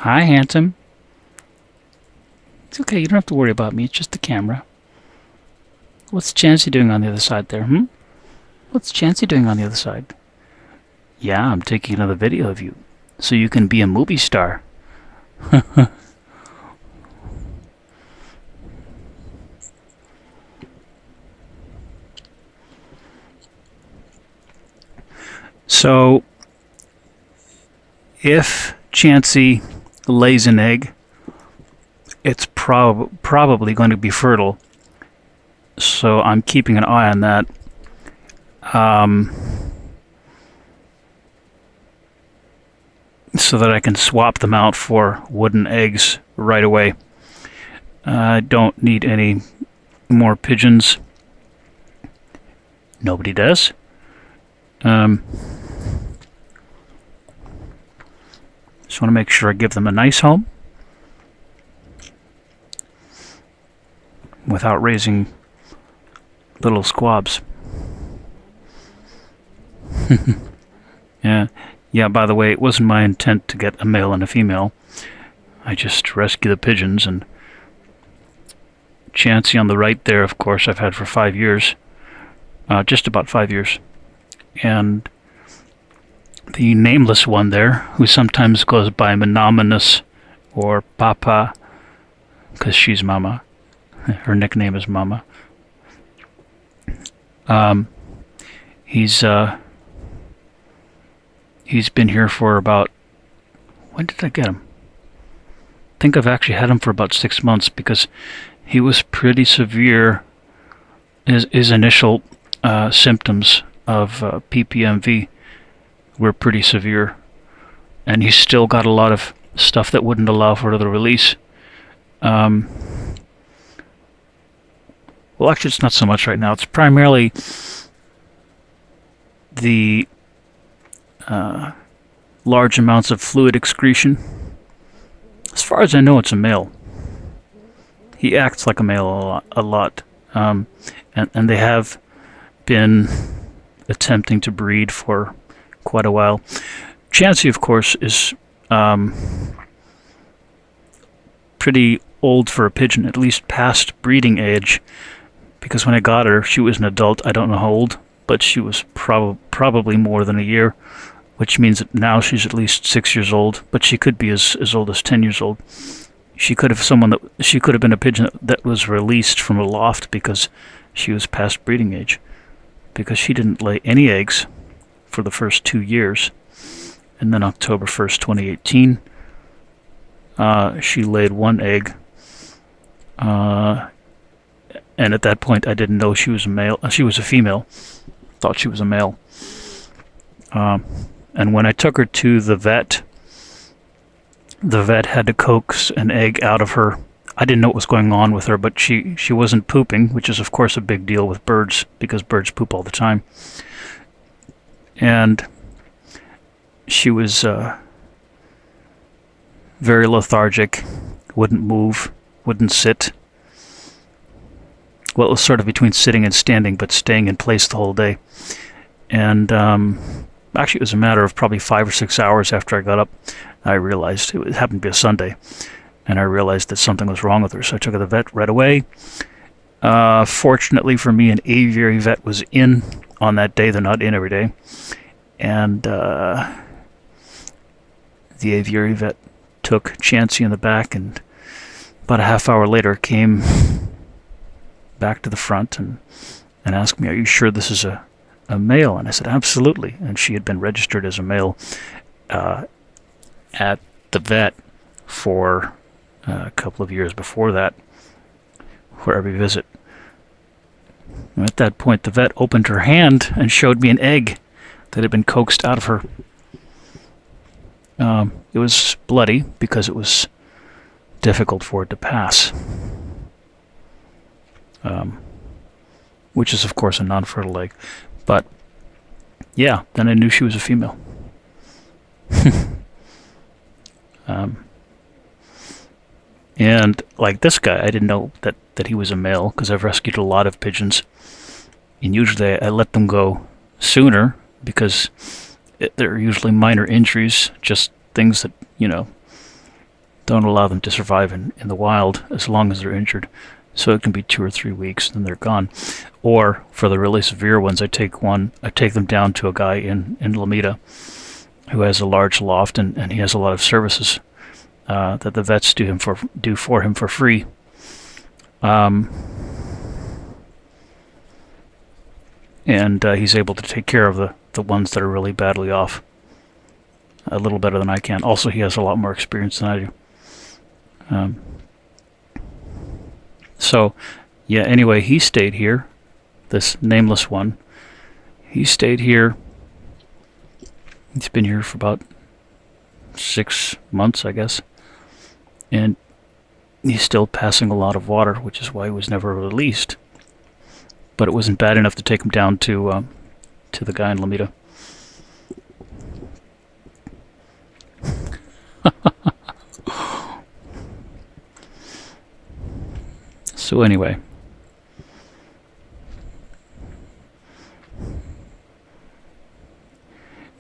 Hi, handsome. It's okay, you don't have to worry about me, it's just the camera. What's Chancey doing on the other side there, hmm? What's Chancey doing on the other side? Yeah, I'm taking another video of you, so you can be a movie star. So, if Chancey lays an egg, it's probably going to be fertile. So I'm keeping an eye on that. So that I can swap them out for wooden eggs right away. I don't need any more pigeons. Nobody does. Just want to make sure I give them a nice home without raising little squabs. Yeah, by the way, it wasn't my intent to get a male and a female. I just rescue the pigeons, and Chancey on the right there, of course, I've had for 5 years. Just about 5 years. And the nameless one there, who sometimes goes by Monominous or Papa, because she's Mama. Her nickname is Mama. He's been here for about... When did I get him? I think I've actually had him for about 6 months, because he was pretty severe. His initial symptoms of PPMV were pretty severe, and he's still got a lot of stuff that wouldn't allow for the release. Well, actually, it's not so much right now. It's primarily the large amounts of fluid excretion. As far as I know, it's a male. He acts like a male a lot. And they have been attempting to breed for quite a while. Chancey, of course, is pretty old for a pigeon, at least past breeding age, because when I got her, she was an adult. I don't know how old, but she was probably more than a year, which means that now she's at least 6 years old, but she could be as old as 10 years old. She could have been a pigeon that was released from a loft because she was past breeding age, because she didn't lay any eggs for the first 2 years. And then October 1st, 2018, she laid one egg. And at that point, I didn't know she was a male. She was a female. Thought she was a male. And when I took her to the vet had to coax an egg out of her. I didn't know what was going on with her, but she wasn't pooping, which is, of course, a big deal with birds, because birds poop all the time. And she was very lethargic, wouldn't move, wouldn't sit. Well, it was sort of between sitting and standing, but staying in place the whole day. And actually, it was a matter of probably 5 or 6 hours after I got up, I realized, it happened to be a Sunday, and I realized that something was wrong with her, so I took her to the vet right away. Fortunately for me, an aviary vet was in on that day. They're not in every day. And the aviary vet took Chancey in the back, and about a half hour later came back to the front and asked me, "Are you sure this is a male?" And I said, "Absolutely." And she had been registered as a male at the vet for a couple of years before that, for every visit. And at that point, the vet opened her hand and showed me an egg that had been coaxed out of her. It was bloody because it was difficult for it to pass, which is, of course, a non-fertile egg. But yeah, then I knew she was a female. And like this guy, I didn't know that he was a male, because I've rescued a lot of pigeons, and usually I let them go sooner, because they're usually minor injuries, just things that, don't allow them to survive in the wild as long as they're injured. So it can be 2 or 3 weeks, then they're gone. Or for the really severe ones, I take them down to a guy in Lomita who has a large loft, and he has a lot of services that the vets do for him for free. And he's able to take care of the ones that are really badly off a little better than I can. Also, he has a lot more experience than I do. So, yeah, anyway, he stayed here, this nameless one. He stayed here. He's been here for about 6 months, I guess. And he's still passing a lot of water, which is why he was never released. But it wasn't bad enough to take him down to the guy in Lomita. So anyway,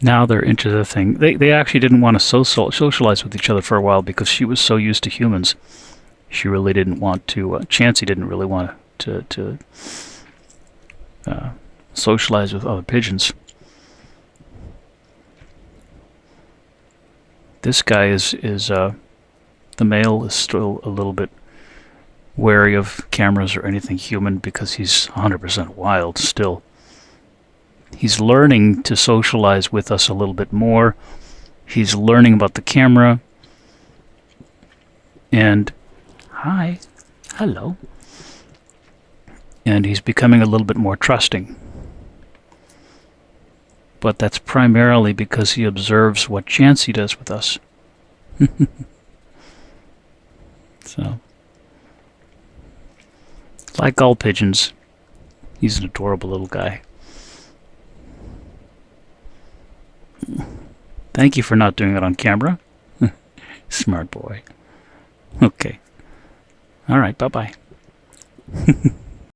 now they're into the thing. They actually didn't want to socialize with each other for a while because she was so used to humans. She really didn't want to. Chancey didn't really want to socialize with other pigeons. This guy is the male is still a little bit wary of cameras or anything human because he's 100% wild still. He's learning to socialize with us a little bit more. He's learning about the camera. And hi, hello. And he's becoming a little bit more trusting. But that's primarily because he observes what Chancey does with us. So, like all pigeons, he's an adorable little guy. Thank you for not doing it on camera. Smart boy. Okay. All right, bye-bye.